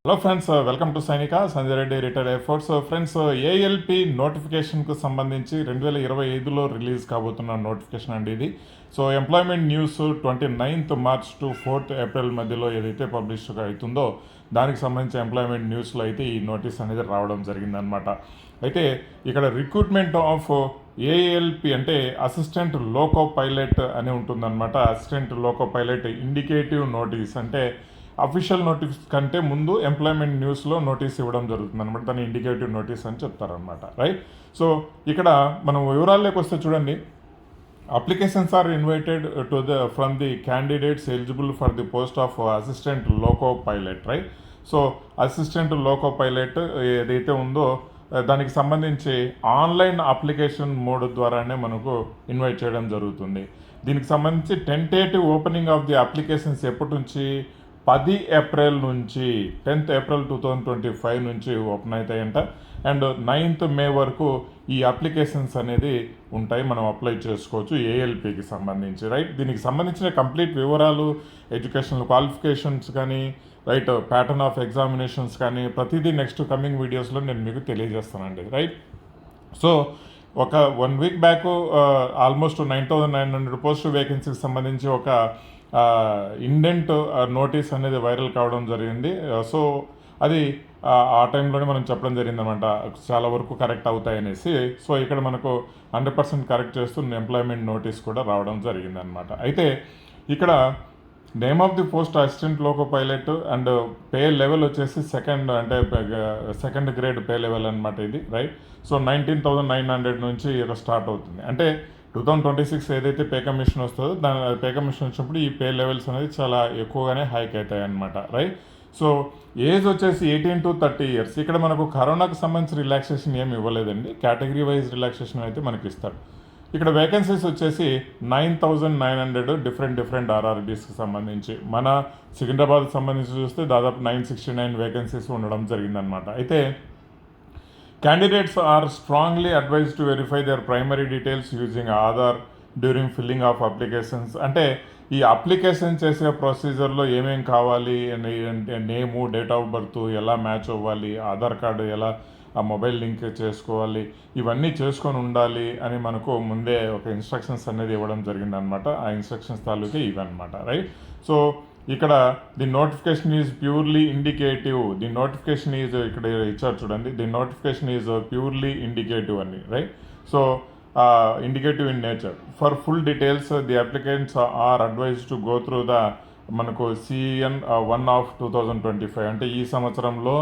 Hello friends, welcome to Sainik Sanjay Reddy retired air force. Friends, ALP నోటిఫికేషన్కు సంబంధించి 2025లో రిలీజ్ కాబోతున్న నోటిఫికేషన్ అండి ఇది. So employment news 29th March to 4th April మధ్యలో ఏదైతే పబ్లిష్ అవుతుందో దానికి సంబంధించి ఎంప్లాయ్మెంట్ న్యూస్లో అయితే ఈ నోటీస్ అనేది రావడం జరిగిందనమాట. అయితే ఇక్కడ రిక్రూట్మెంట్ ఆఫ్ ఏఎల్పి అంటే అసిస్టెంట్ లోకో పైలట్ అని ఉంటుందన్నమాట. Assistant loco pilot indicative notice అంటే అఫీషియల్ నోటీస్ కంటే ముందు ఎంప్లాయ్మెంట్ న్యూస్లో నోటీస్ ఇవ్వడం జరుగుతుంది అనమాట. దాన్ని ఇండికేటివ్ నోటీస్ అని చెప్తారనమాట, రైట్? సో ఇక్కడ మనం వివరాల్లోకి వస్తే చూడండి, applications are invited to from the candidates eligible for the post of assistant loco pilot, right? So assistant loco pilot ఏదైతే ఉందో దానికి సంబంధించి ఆన్లైన్ అప్లికేషన్ మోడ్ ద్వారానే మనకు ఇన్వైట్ చేయడం జరుగుతుంది. దీనికి సంబంధించి tentative opening of the applications ఎప్పటి నుంచి 10 April నుంచి 10th April 2025 నుంచి ఓపెన్ అవుతాయంట. అండ్ 9th May వరకు ఈ అప్లికేషన్స్ అనేది ఉంటాయి, మనం అప్లై చేసుకోవచ్చు ఏఎల్పికి సంబంధించి, రైట్? దీనికి సంబంధించిన కంప్లీట్ వివరాలు, ఎడ్యుకేషనల్ క్వాలిఫికేషన్స్ కానీ, రైట్, ప్యాటర్న్ ఆఫ్ ఎగ్జామినేషన్స్ కానీ ప్రతిదీ నెక్స్ట్ కమింగ్ వీడియోస్లో నేను మీకు తెలియజేస్తానండి, రైట్? సో ఒక 1 week బ్యాక్ ఆల్మోస్ట్ 9,900 పోస్ట్ వేకెన్సీకి సంబంధించి ఒక ఇండెంట్ నోటీస్ అనేది వైరల్ కావడం జరిగింది. సో అది ఆ టైంలోనే మనం చెప్పడం జరిగిందనమాట, చాలా వరకు కరెక్ట్ అవుతాయనేసి. సో ఇక్కడ మనకు 100% కరెక్ట్ చేస్తూ ఎంప్లాయ్మెంట్ నోటీస్ కూడా రావడం జరిగిందనమాట. అయితే ఇక్కడ name of the post assistant loco pilot and pay level వచ్చేసి సెకండ్ గ్రేడ్ పే లెవెల్ అనమాట ఇది, రైట్? సో 19,900 నుంచి స్టార్ట్ అవుతుంది. అంటే 2026 ఏదైతే పే కమిషన్ వస్తుందో దాని పే కమిషన్ వచ్చినప్పుడు ఈ పే లెవెల్స్ అనేది చాలా ఎక్కువగానే హైక్ అవుతాయి అనమాట, రైట్? సో ఏజ్ వచ్చేసి 18 to 30 years. ఇక్కడ మనకు కరోనాకు సంబంధించి రిలాక్సేషన్ ఏమి ఇవ్వలేదండి, కేటగిరీ వైజ్ రిలాక్సేషన్ అయితే మనకి ఇస్తారు. ఇక్కడ వేకెన్సీస్ వచ్చేసి 9,900 డిఫరెంట్ ఆర్ఆర్బీస్కి సంబంధించి. మన సికింద్రాబాద్కి సంబంధించి చూస్తే దాదాపు 969 వేకెన్సీస్ ఉండడం జరిగిందనమాట. అయితే candidates are strongly advised to verify their primary details using Aadhaar during filling of applications. అంటే ఈ అప్లికేషన్ చేసే ప్రొసీజర్లో ఏమేమి కావాలి అంటే నేము, డేట్ ఆఫ్ బర్త్ ఎలా మ్యాచ్ అవ్వాలి, ఆధార్ కార్డు ఎలా ఆ మొబైల్ లింక్ చేసుకోవాలి, ఇవన్నీ చేసుకొని ఉండాలి అని మనకు ముందే ఒక ఇన్స్ట్రక్షన్స్ అనేది ఇవ్వడం జరిగిందనమాట. ఆ ఇన్స్ట్రక్షన్స్ తాలూకే ఇవన్నమాట, రైట్? సో ఇక్కడ the notification is purely indicative. The notification is ఇక్కడ ఇచ్చారు చూడండి, the notification is purely indicative అని, right? So indicative in nature. For full details the applicants are advise to go through the మనకు CN 1 of 2025 అంటే ఈ సంవత్సరంలో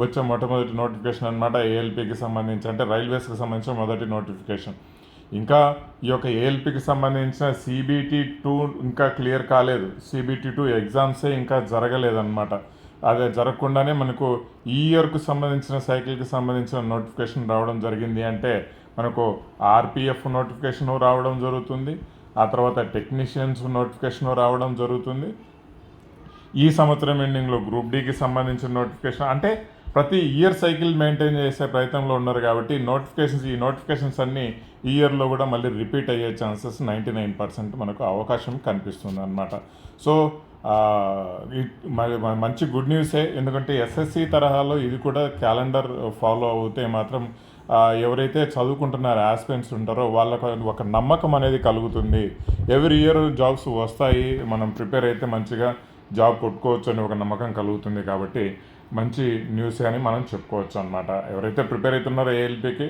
వచ్చే మొట్టమొదటి నోటిఫికేషన్ అనమాట ఏఎల్పికి సంబంధించి, అంటే రైల్వేస్కి సంబంధించిన మొదటి నోటిఫికేషన్. ఇంకా ఈ యొక్క ఏఎల్పికి సంబంధించిన CBT-2 ఇంకా క్లియర్ కాలేదు. CBT-2 ఎగ్జామ్సే ఇంకా జరగలేదన్నమాట. అదే జరగకుండానే మనకు ఈ ఇయర్కు సంబంధించిన సైకిల్కి సంబంధించిన నోటిఫికేషన్ రావడం జరిగింది. అంటే మనకు RPF నోటిఫికేషన్ రావడం జరుగుతుంది, ఆ తర్వాత టెక్నీషియన్స్ నోటిఫికేషన్ రావడం జరుగుతుంది. ఈ సంవత్సరం ఎండింగ్లో గ్రూప్ Dకి సంబంధించిన నోటిఫికేషన్. అంటే ప్రతి ఇయర్ సైకిల్ మెయింటైన్ చేసే ప్రయత్నంలో ఉన్నారు కాబట్టి ఈ నోటిఫికేషన్స్ అన్నీ ఈ ఇయర్లో కూడా మళ్ళీ రిపీట్ అయ్యే ఛాన్సెస్ 99% మనకు అవకాశం కనిపిస్తుంది అనమాట. సో మంచి గుడ్ న్యూసే, ఎందుకంటే SSC తరహాలో ఇది కూడా క్యాలెండర్ ఫాలో అవుతే మాత్రం ఎవరైతే చదువుకుంటున్నారో ఆస్పిరెంట్స్ ఉంటారో వాళ్ళకు ఒక నమ్మకం అనేది కలుగుతుంది. ఎవ్రీ ఇయర్ జాబ్స్ వస్తాయి, మనం ప్రిపేర్ అయితే మంచిగా జాబ్ కొట్టుకోవచ్చు అని ఒక నమ్మకం కలుగుతుంది. కాబట్టి మంచి న్యూస్ అని మనం చెప్పుకోవచ్చు అనమాట. ఎవరైతే ప్రిపేర్ అవుతున్నారో ఏఎల్పికి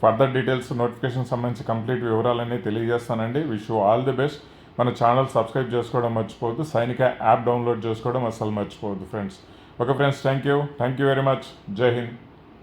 ఫర్దర్ డీటెయిల్స్ నోటిఫికేషన్ సంబంధించి కంప్లీట్ వివరాలన్నీ తెలియజేస్తానండి. Wish you all the best. మన ఛానల్ సబ్స్క్రైబ్ చేసుకోవడం మర్చిపోవద్దు, సైనిక యాప్ డౌన్లోడ్ చేసుకోవడం అస్సలు మర్చిపోవద్దు friends. Okay friends, thank you very much. Jai Hind.